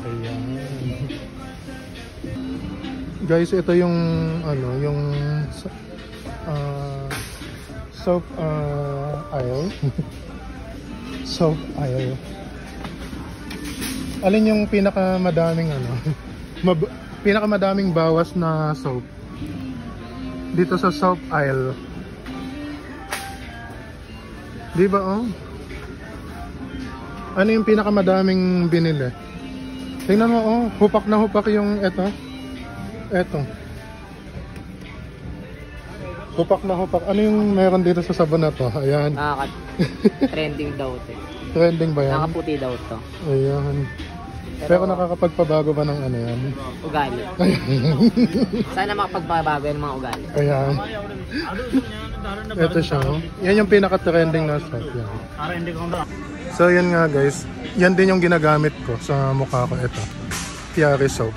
Ayan. Guys, ito yung ano, yung soap aisle. Soap aisle. Alin yung pinakamadaming ano? Pinakamadaming bawas na soap? Dito sa soap aisle. Di ba oh? Ano yung pinakamadaming binili? Tingnan mo oh, hupak na hupak yung eto. Eto. Hupak na hupak. Ano yung meron dito sa sabon na to? Ayan. Trending daw to. Trending ba yan? Nakaputi daw to. Ayan. Pero nakakapagpabago ba ng ano yan? Ugali. Sana makapagpabago yan mga ugali. Ayan. Ito siya. Oh. Yan yung pinaka-trending na soap. Yan. So yan nga guys. Yan din yung ginagamit ko sa mukha ko. Ito. Tiare soap.